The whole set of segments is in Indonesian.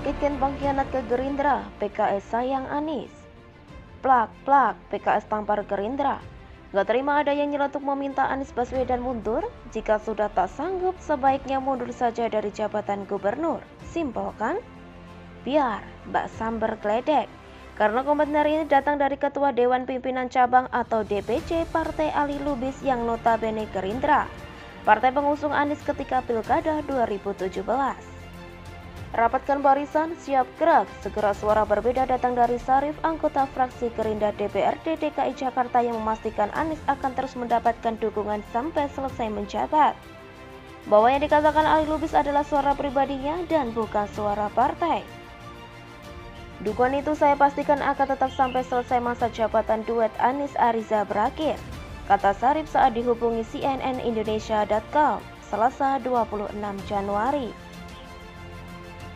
Ungkit Gen pengkhianat ke Gerindra, PKS sayang Anies. Plak, PKS tampar Gerindra. Gak terima ada yang nyeletuk meminta Anies Baswedan mundur. Jika sudah tak sanggup, sebaiknya mundur saja dari jabatan gubernur. Simpel kan? Biar Mbak Samber geledek. Karena komentar ini datang dari Ketua Dewan Pimpinan Cabang atau DPC Partai Ali Lubis yang notabene Gerindra, partai pengusung Anies ketika Pilkada 2017. Rapatkan barisan, siap gerak. Segera suara berbeda datang dari Syarif, anggota fraksi Gerindra DPRD DKI Jakarta yang memastikan Anies akan terus mendapatkan dukungan sampai selesai menjabat. Bahwa yang dikatakan Ali Lubis adalah suara pribadinya dan bukan suara partai. Dukungan itu saya pastikan akan tetap sampai selesai masa jabatan duet Anies Ariza berakhir, kata Syarif saat dihubungi cnnindonesia.com Selasa 26 Januari.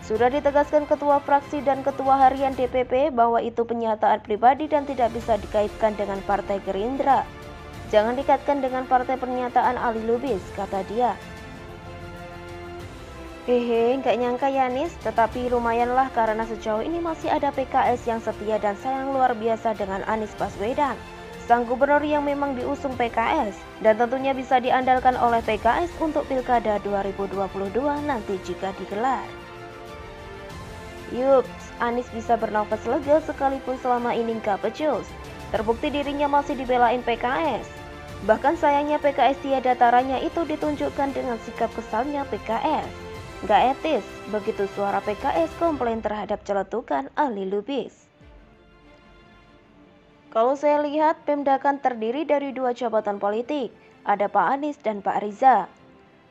Sudah ditegaskan Ketua Fraksi dan Ketua Harian DPP bahwa itu pernyataan pribadi dan tidak bisa dikaitkan dengan Partai Gerindra. Jangan dikaitkan dengan partai pernyataan Ali Lubis, kata dia. Nggak nyangka ya Anies, tetapi lumayanlah karena sejauh ini masih ada PKS yang setia dan sayang luar biasa dengan Anies Baswedan, sang gubernur yang memang diusung PKS dan tentunya bisa diandalkan oleh PKS untuk Pilkada 2022 nanti jika digelar. Yups, Anies bisa bernafas lega sekalipun selama ini gak becus. Terbukti dirinya masih dibelain PKS. Bahkan sayangnya PKS tiada taranya itu ditunjukkan dengan sikap kesalnya PKS. Gak etis, begitu suara PKS komplain terhadap celetukan Ali Lubis. Kalau saya lihat, Pemda kan terdiri dari dua jabatan politik. Ada Pak Anies dan Pak Riza.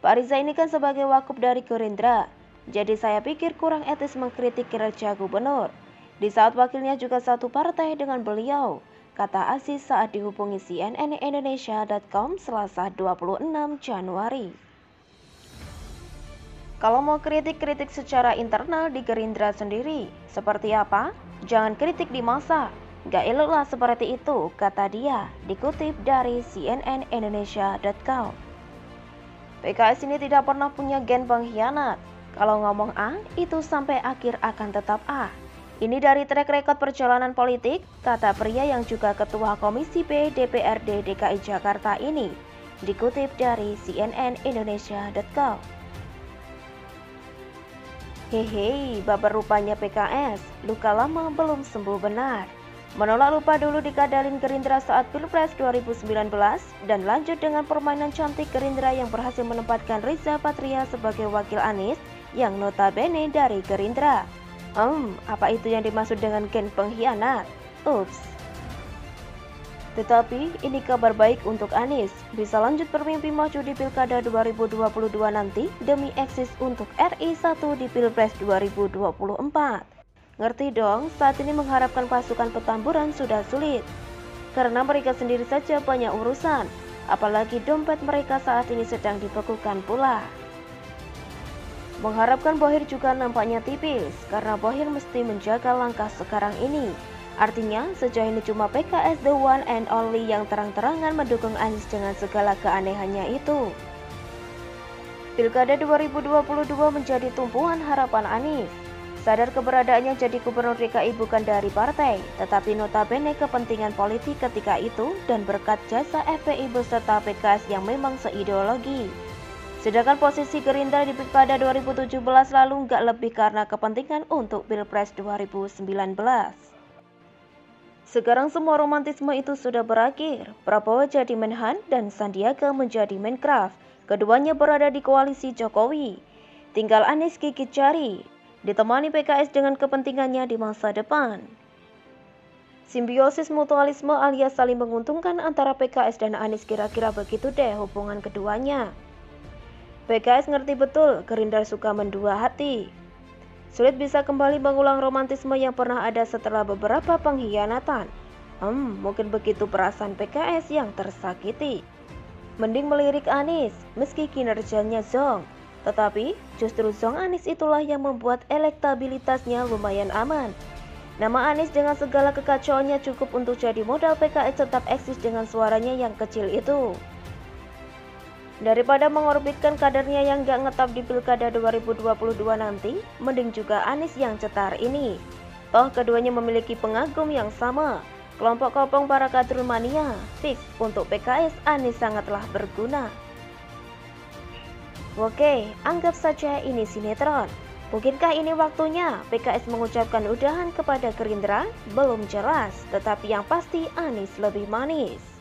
Pak Riza ini kan sebagai wakup dari Gerindra. Jadi saya pikir kurang etis mengkritik kinerja gubernur di saat wakilnya juga satu partai dengan beliau, kata Aziz saat dihubungi cnnindonesia.com Selasa 26 Januari. Kalau mau kritik secara internal di Gerindra sendiri, seperti apa? Jangan kritik di massa. Gak eloklah seperti itu, kata dia, dikutip dari cnnindonesia.com. PKS ini tidak pernah punya gen pengkhianat. Kalau ngomong A, itu sampai akhir akan tetap A. Ini dari track record perjalanan politik, kata pria yang juga Ketua Komisi B DPRD DKI Jakarta ini, dikutip dari cnnindonesia.com. Babar rupanya PKS, luka lama belum sembuh benar. Menolak lupa dulu dikadalin Gerindra saat Pilpres 2019 dan lanjut dengan permainan cantik Gerindra yang berhasil menempatkan Riza Patria sebagai wakil Anies yang notabene dari Gerindra. Apa itu yang dimaksud dengan gen pengkhianat? Ups. Tetapi ini kabar baik untuk Anies, bisa lanjut bermimpi maju di Pilkada 2022 nanti demi eksis untuk RI 1 di Pilpres 2024. Ngerti dong, saat ini mengharapkan pasukan Petamburan sudah sulit. Karena mereka sendiri saja banyak urusan, apalagi dompet mereka saat ini sedang dibekukan pula. Mengharapkan Bohir juga nampaknya tipis, karena Bohir mesti menjaga langkah sekarang ini. Artinya, sejauh ini cuma PKS the one and only yang terang-terangan mendukung Anies dengan segala keanehannya itu. Pilkada 2022 menjadi tumpuan harapan Anies. Sadar keberadaannya jadi gubernur DKI bukan dari partai, tetapi notabene kepentingan politik ketika itu dan berkat jasa FPI beserta PKS yang memang seideologi. Sedangkan posisi Gerindra di Pilkada 2017 lalu nggak lebih karena kepentingan untuk Pilpres 2019. Sekarang semua romantisme itu sudah berakhir. Prabowo jadi Menhan dan Sandiaga menjadi Menkraf. Keduanya berada di koalisi Jokowi. Tinggal Anies gigit jari, ditemani PKS dengan kepentingannya di masa depan. Simbiosis mutualisme alias saling menguntungkan antara PKS dan Anies, kira-kira begitu deh hubungan keduanya. PKS ngerti betul Gerindra suka mendua hati. Sulit bisa kembali mengulang romantisme yang pernah ada setelah beberapa pengkhianatan. Mungkin begitu perasaan PKS yang tersakiti. Mending melirik Anies meski kinerjanya zong. Tetapi justru zong Anies itulah yang membuat elektabilitasnya lumayan aman. Nama Anies dengan segala kekacauannya cukup untuk jadi modal PKS tetap eksis dengan suaranya yang kecil itu. Daripada mengorbitkan kadernya yang gak ngetop di Pilkada 2022 nanti, mending juga Anies yang cetar ini. Toh keduanya memiliki pengagum yang sama. Kelompok kopong para kader mania, fix untuk PKS Anies sangatlah berguna. Oke, anggap saja ini sinetron. Mungkinkah ini waktunya PKS mengucapkan udahan kepada Gerindra? Belum jelas, tetapi yang pasti Anies lebih manis.